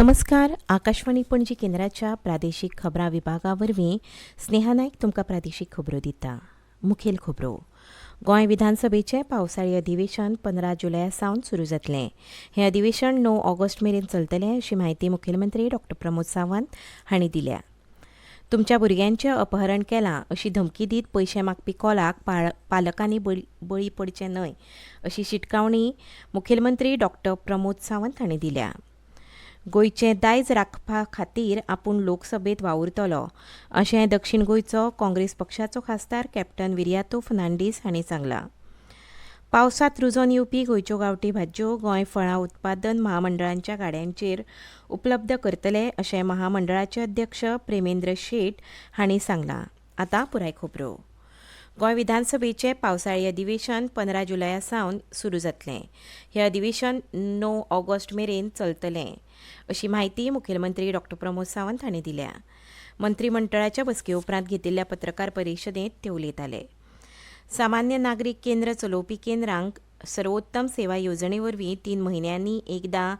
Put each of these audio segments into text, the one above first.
नमस्कार. आकाशवाणी पणजी केंद्राच्या प्रादेशीक खबरां विभागावरवीं स्नेहा नायक तुमकां प्रादेशीक खबरो दिता. मुखेल खबरो. गोंय विधानसभेचें पावसाळी अधिवेशन 15 जुलया सावन सुरू जातलें. हें अधिवेशन 9 ऑगस्ट मेरेन चलतलें अशी माहिती मुखेलमंत्री डॉ. प्रमोद सावंत हांणी दिल्या. तुमच्या भुरग्यांचें अपहरण केलां अशी धमकी दीत पयशे मागपी कॉलाक पालकांनी बळी पडचें न्हय अशी शिटकावणी मुखेलमंत्री डॉ. प्रमोद सावंत हांणी दिल्या. गोंयचें दायज राखपा खातीर आपूण लोकसभेत वावुरतलो अशें दक्षिण गोंयचो काँग्रेस पक्षाचो खासदार कॅप्टन विर्यातो फर्नांडीस हांणी सांगलां. पावसांत रुजोन येवपी गोंयच्यो गांवठी भाजयो गोंय फळां उत्पादन महामंडळांच्या गाड्यांचेर उपलब्ध करतले अशें महामंडळाचे अध्यक्ष प्रेमेंद्र शेट हांणी सांगलां. आतां पुराय खबरो. गोंय विधानसभेचें पावसाळी अधिवेशन 15 जुलया सावन सुरू जातलें. हें अधिवेशन 9 ऑगस्ट मेरेन चलतलें अशी माहिती मुखेलमंत्री डॉ. प्रमोद सावंत हांणी दिल्या. मंत्रिमंडळाच्या बसके उपरांत घेतिल्ल्या पत्रकार परिशदेंत ते उलयताले. सामान्य नागरीक केंद्र चलोवपी केंद्रांक सर्वोत्तम सेवा येवजणे वरवीं 3 म्हयन्यांनी एकदां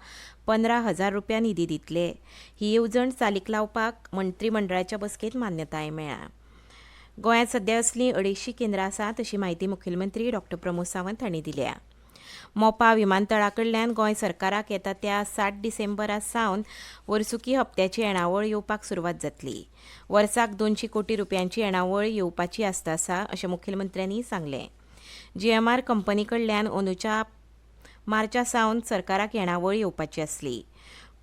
15,000 रुपया निधी दितले. ही येवजण चालीक लावपाक मंत्रिमंडळाच्या बसकेंत मान्यताय मेळ्ळ्या. गोंयांत सध्या असलीं 250 केंद्रां आसात अशी माहिती मुखेलमंत्री डॉ. प्रमोद सावंत हांणी दिल्या. मोपा विमानतळा कडल्यान गोंय सरकाराक येता त्या 7 डिसेंबरा सावन वर्सुकी हप्त्याची येणावळ येवपाक सुरवात जातली. वर्साक 200 कोटी रुपयांची येणावळ येवपाची आस्त आसा अशें मुखेलमंत्र्यांनी सांगलें. GMR कंपनी कडल्यान अंदूच्या मार्चा सावन सरकाराक येणावळ येवपाची आसली.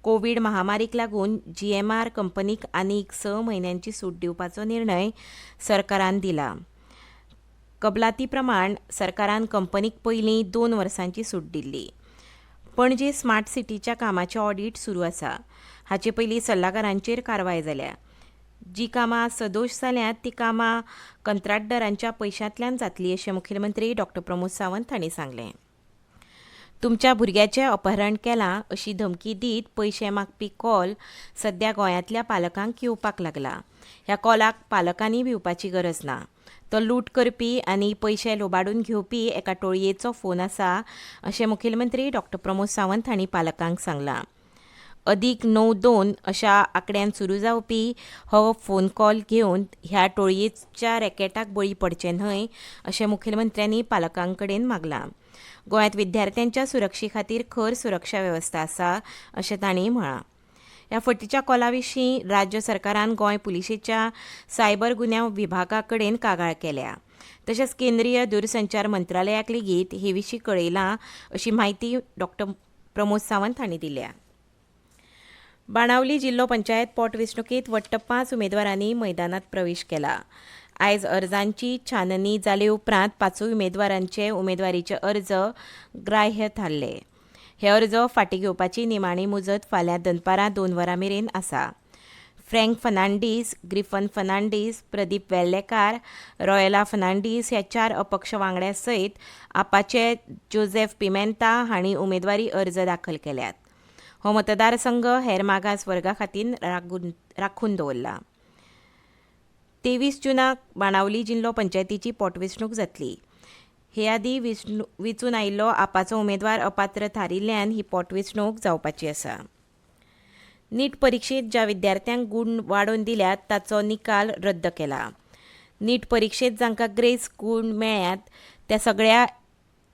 कोवीड महामारीक लागून GMR कंपनीक आनीक 6 म्हयन्यांची सूट दिवपाचो निर्णय सरकारान दिला. कबलाती प्रमाण सरकारान कंपनीक पयलीं 2 वर्सांची सूट दिल्ली. पणजी स्मार्ट सिटीच्या कामाचें ऑडिट सुरू आसा. हाचे पयलीं सल्लागारांचेर कारवाय जाल्या. जी कामां सदोश जाल्यांत ती कामां कंत्राटदारांच्या पयशांतल्यान जातली अशें मुखेलमंत्री डॉ. प्रमोद सावंत हांणी सांगलें. तुमच्या भुरग्याचें अपहरण केलां अशी धमकी दीत पयशे मागपी कॉल सध्या गोंयांतल्या पालकांक येवपाक लागला. ह्या कॉलाक पालकांनी भिवपाची गरज ना. तो लूट करपी आनी पयशे लोबाडून घेवपी एका टोळयेचो फोन आसा अशें मुखेलमंत्री डॉ. प्रमोद सावंत हांणी पालकांक सांगलां. +92 अशा आंकड्यान सुरू जावपी हो फोन कॉल घेवन ह्या टोळयेच्या रॅकेटाक बळी पडचे न्हय अशें मुखेलमंत्र्यांनी पालकां कडेन मागलां. गोंयांत विद्यार्थ्यांच्या सुरक्षे खातीर खर सुरक्षा वेवस्था आसा अशें तांणी म्हळां. ह्या फटीच्या कॉला विशीं राज्य सरकारान गोंय पुलिशेच्या सायबर गुन्यांव विभागा कडेन कागाळ केल्या. तशेंच केंद्रीय दूरसंचार मंत्रालयाक लेगीत हे विशीं कळयलां अशी माहिती डॉ. प्रमोद सावंत हांणी दिल्या. बाणावली जिल्लो पंचायत पोटवेंचणुकेंत वट्ट 5 उमेदवारांनी मैदानात प्रवेश केला. आयज अर्जांची छाननी जाले उपरांत 5 उमेदवारांचे उमेदवारीचे अर्ज ग्राह्य थारले. हे अर्ज फाटीं घेवपाची निमाणी मुजत फाल्यां दनपारां 2 वरां मेरेन आसा. फ्रँक फर्नांडीस, ग्रिफन फर्नांडीस, प्रदीप वेर्लेकार, रॉयला फर्नांडीस ह्या 4 अपक्ष वांगड्या सयत आपाचे जोझेफ पिमेंता हांणी उमेदवारी अर्ज दाखल केल्यात. हो मतदारसंघ हेर मागास वर्गा खातीर राखून दवरला. 23 जूनाक बाणावली जिल्लो पंचायतीची पोटवेंचणूक जातली. हे आदी वेंचून आयिल्लो आपाचो उमेदवार अपात्र थारिल्ल्यान ही पोटवेंचणूक जावपाची आसा. नीट परीक्षेत ज्या विद्यार्थ्यांक गूण वाडोवन दिल्यात ताचो निकाल रद्द केला. नीट परीक्षेत जांकां ग्रेस गूण मेळ्ळ्यात त्या सगळ्या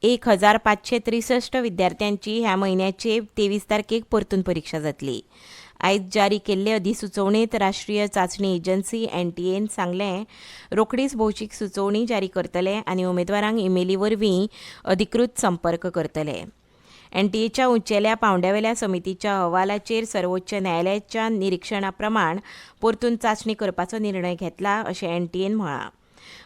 1563 विद्यार्थ्यांची ह्या म्हयन्याचे 23 तारखेक परतून परीक्षा जातली. आयज जारी केल्ले अधिसुचोवणेंत राष्ट्रीय चांचणी एजन्सी NTAन सांगलें रोखडीच भौशीक सुचोवणी जारी करतले आनी उमेदवारांक ईमेली वरवीं अधिकृत संपर्क करतले. NTAच्या उंचेल्या पांवड्यावेल्या समितीच्या अहवालाचेर सर्वोच्च न्यायालयाच्या निरीक्षणा प्रमाण परतून चांचणी करपाचो निर्णय घेतला अशें NTAन म्हळां.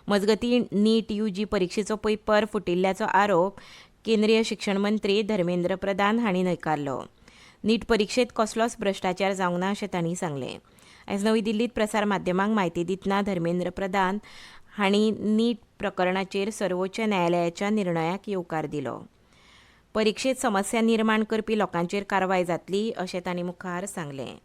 मजगतीं नीट UG परीक्षेचो पेपर फुटिल्ल्याचो आरोप केंद्रीय शिक्षण मंत्री धर्मेंद्र प्रधान हांणी न्हयकारलो. नीट परीक्षेत कसलोच भ्रश्टाचार जावंक ना अशें तांणी सांगलें. आयज नवी दिल्लींत प्रसार माध्यमांक म्हायती दितना धर्मेंद्र प्रधान हांणी नीट प्रकरणाचेर सर्वोच्च न्यायालयाच्या निर्णयाक येवकार दिलो. परीक्षेत समस्या निर्माण करपी लोकांचेर कारवाय जातली अशें तांणी मुखार सांगलें.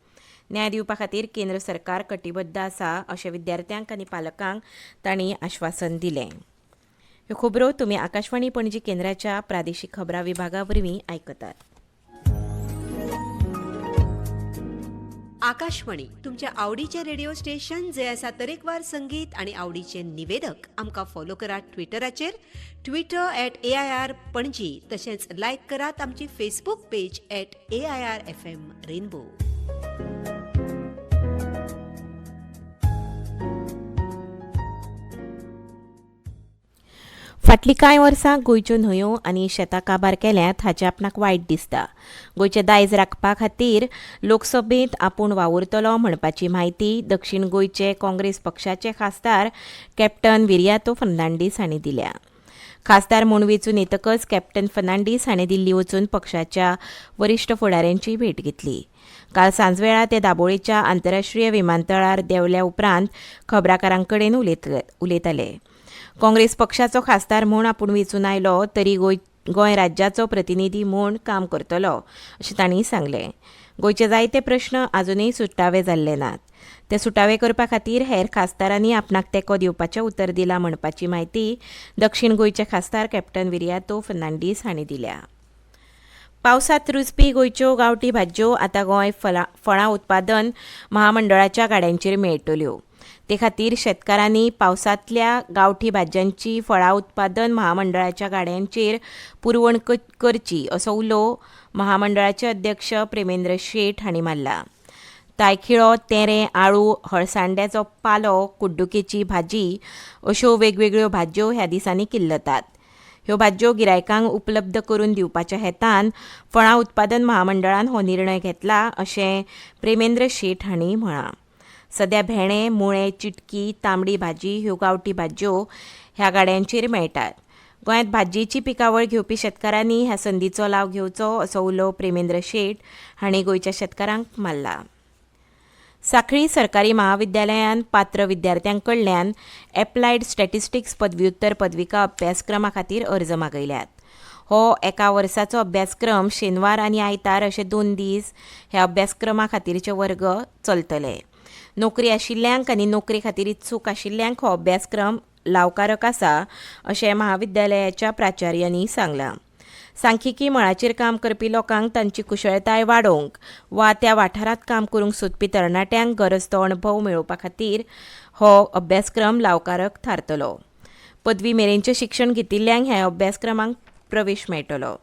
न्याय दिवपा खातीर केंद्र सरकार कटिबद्ध आसा अशें विद्यार्थ्यांक आनी पालकांक तांणी आश्वासन दिलें. ह्यो खबरो तुमी आकाशवाणी पणजी केंद्राच्या प्रादेशीक खबरां विभागा वरवीं आयकतात. आकाशवाणी तुमच्या आवडीचे रेडिओ स्टेशन जे आसा तरेकवार संगीत आणि आवडीचे निवेदक आमकां फॉलो करात ट्विटराचेर Twitter@AIR पणजी तशेंच लायक करात आमची Facebook page @AIR FM rainbow. फाटलीं कांय वर्सां गोंयच्यो न्हंयो आनी शेतां काबार केल्यांत हाचें आपणाक वायट दिसता. गोंयचें दायज राखपा खातीर लोकसभेंत आपूण वावुरतलो म्हणपाची म्हायती दक्षिण गोंयचे काँग्रेस पक्षाचे खासदार कॅप्टन विरियातो फर्नांडीस हांणी दिल्या. खासदार म्हूण वेंचून येतकच कॅप्टन फर्नांडीस हांणी दिल्ली वचून पक्षाच्या वरिश्ठ फुडाऱ्यांची भेट घेतली. काल सांजवेळा ते दाबोळेच्या आंतरराष्ट्रीय विमानतळार देवल्या उपरांत खबराकारां कडेन उलयताले. काँग्रेस पक्षाचो खासदार म्हूण आपूण वेंचून आयलो तरी गोंय राज्याचो प्रतिनिधी म्हूण काम करतलो अशें तांणी सांगलें. गोंयचे जायते प्रश्न आजुनूय सुटावे जाल्ले नात. ते सुटावे करपा खातीर हेर खासदारांनी आपणाक तेंको दिवपाचें उतर दिलां म्हणपाची म्हायती दक्षिण गोंयचे खासदार कॅप्टन विरियातो फर्नांडीस हांणी दिल्या. पावसांत रुजपी गोंयच्यो गांवठी भाज्यो आतां गोंय फळां उत्पादन महामंडळाच्या गाड्यांचेर मेळटल्यो. ते खातीर शेतकारांनी पावसांतल्या गांवठी भाज्यांची फळां उत्पादन महामंडळाच्या गाड्यांचेर पुरवण करची असो उलो महामंडळाचे अध्यक्ष प्रेमेंद्र शेट हांणी मारला. तायखिळो, तेरें, आळू, हळसांड्याचो पालो, कुड्डुकेची भाजी अश्यो वेगवेगळ्यो भाज्यो ह्या दिसांनी किल्लतात. ह्यो भाज्यो गिरायकांक उपलब्ध करून दिवपाच्या हेतान फळां उत्पादन महामंडळान हो निर्णय घेतला अशें प्रेमेंद्र शेट हांणी म्हळां. सध्या भेंडे, मुळे, चिटकी, तांबडी भाजी ह्यो गांवठी भाज्यो ह्या गाड्यांचेर मेळटात. गोंयांत भाजयेची पिकावळ घेवपी शेतकारांनी ह्या संदीचो लाव घेवचो असो उलो प्रेमेंद्र शेट हांणी गोंयच्या शेतकारांक मारला. सांखळी सरकारी महाविद्यालयान पात्र विद्यार्थ्यां कडल्यान एप्लायड स्टॅटिस्टिक्स पदव्युत्तर पदविका अभ्यासक्रमा खातीर अर्ज मागयल्यात. हो एका वर्साचो अभ्यासक्रम शेनवार आनी आयतार अशे 2 दीस ह्या अभ्यासक्रमा खातीरचे वर्ग चलतले. नोकरी आशिल्ल्यांक आनी नोकरे खातीर इत्सूक आशिल्ल्यांक हो अभ्यासक्रम लावकारक आसा अशें महाविद्यालयाच्या प्राचार्यांनी सांगलां. सांख्यिकी मळाचेर काम करपी लोकांक तांची कुशळटाय वाडोवंक वा त्या वाठारांत काम करूंक सोदपी तरणाट्यांक गरज तो अणभव मेळोवपा खातीर हो अभ्यासक्रम लावकारक थारतलो. पदवी मेरेनचें शिक्षण घेतिल्ल्यांक ह्या अभ्यासक्रमांक प्रवेश मेळटलो.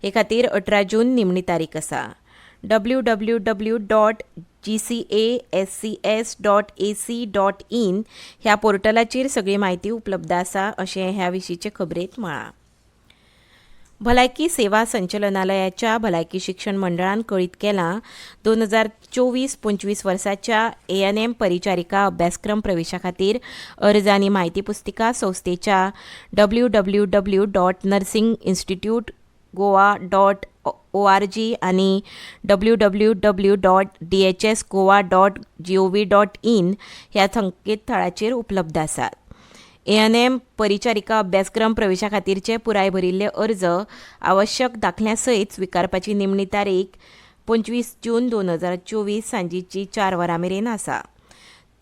हे खातीर 18 जून निमणी तारीख आसा. www.gcascs.ac.in ह्या पोर्टलाचेर सगळी म्हायती उपलब्ध आसा अशें ह्या विशींचे खबरेंत म्हळां. भलायकी सेवा संचालनालयाच्या भलायकी शिक्षण मंडळान कळीत केलां 2024-25 वर्साच्या ANM परिचारिका अभ्यासक्रम प्रवेशा खातीर अर्ज आनी म्हायती पुस्तिका संस्थेच्या www.nursinginstitutegoa.org आनी www.dhsgoa.gov.in ह्या संकेतथळाचेर उपलब्ध आसात. ANM परिचारिका अभ्यासक्रम प्रवेशा खातीरचे पुराय भरिल्ले अर्ज आवश्यक दाखल्या सयत स्विकारपाची निमणी तारीख 25 जून 2024 सांजेची 4 वरां मेरेन आसा.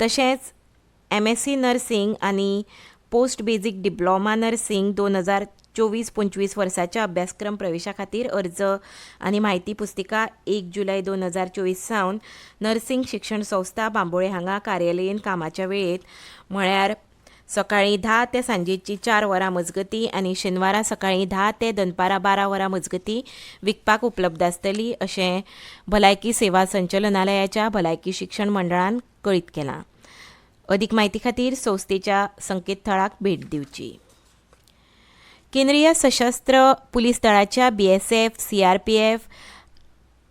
तशेंच MSc नर्सिंग आनी पोस्ट बेजीक डिप्लोमा नर्सिंग 2024-25 वर्साच्या अभ्यासक्रम प्रवेशा खातीर अर्ज आनी म्हायती पुस्तिका 1 जुलय 2024 सावन नर्सिंग शिक्षण संस्था बांबोळे हांगा कार्यालयीन कामाच्या वेळेत म्हळ्यार सकाळीं 10 ते सांजेची 4 वरां मजगतीं आनी शेनवारा सकाळीं 10 ते दनपारां 12 वरां मजगतीं विकपाक उपलब्ध आसतली अशें भलायकी सेवा संचालनालयाच्या भलायकी शिक्षण मंडळान कळीत केलां. अदीक म्हायती खातीर संस्थेच्या संकेतथळाक भेट दिवची. केंद्रीय सशस्त्र पुलीस दळाच्या BSF, CRPF,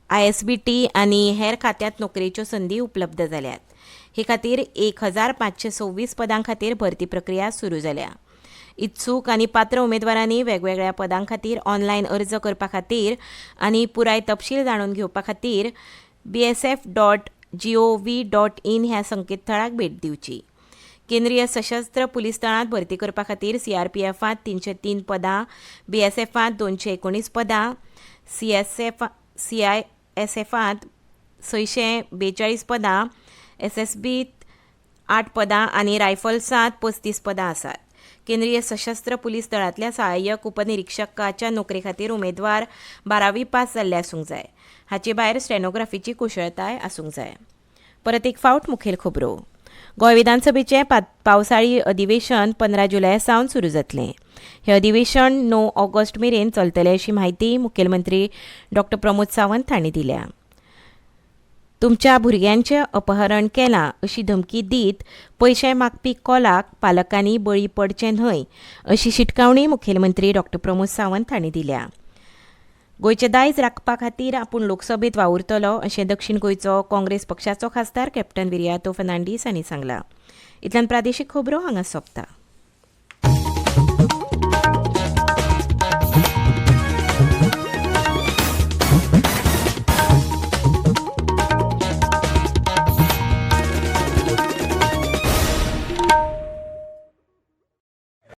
ISBT आनी हेर खात्यांत नोकरेच्यो संदी उपलब्ध जाल्यात. हे खातीर 1526 पदां खातीर भरती प्रक्रिया सुरू जाल्या. इत्सूक आनी पात्र उमेदवारांनी वेगवेगळ्या पदां खातीर ऑनलायन अर्ज करपा खातीर आनी पुराय तपशील जाणून घेवपा खातीर bsf.gov.in ह्या संकेतथळाक भेट दिवची. केंद्रीय सशस्त्र पुलीस दळांत भरती करपा खातीर CRPFांत 303 पदां, BSFांत 219 पदां, CISFांत 642 पदां, SSBत 8 पदां आनी रायफल्सांत 35 पदां आसात. केंद्रीय सशस्त्र पुलीस दळांतल्या सहाय्यक उपनिरीक्षकाच्या नोकरे खातीर उमेदवार 12वी पास जाल्ले आसूंक जाय. हाचे भायर स्टेनोग्राफीची कुशळटाय आसूंक जाय. परत एक फावट मुखेल खबरो. गोंय विधानसभेचें पावसाळी अधिवेशन 15 जुलया सावन सुरू जातलें. हे अधिवेशन 9 ऑगस्ट मेरेन चलतलें अशी माहिती मुखेलमंत्री डॉ. प्रमोद सावंत हांणी दिल्या. तुमच्या भुरग्यांचें अपहरण केलां अशी धमकी दीत पयशे मागपी कॉलाक पालकांनी बळी पडचें न्हय अशी शिटकावणी मुखेलमंत्री डॉ. प्रमोद सावंत हांणी दिल्या. गोंयचें दायज राखपा खातीर आपूण लोकसभेत वावुरतलो अशें दक्षिण गोंयचो काँग्रेस पक्षाचो खासदार कॅप्टन विरियातो फर्नांडीस हांणी सांगलां. इतल्यान प्रादेशीक खबरो हांगा सोंपता.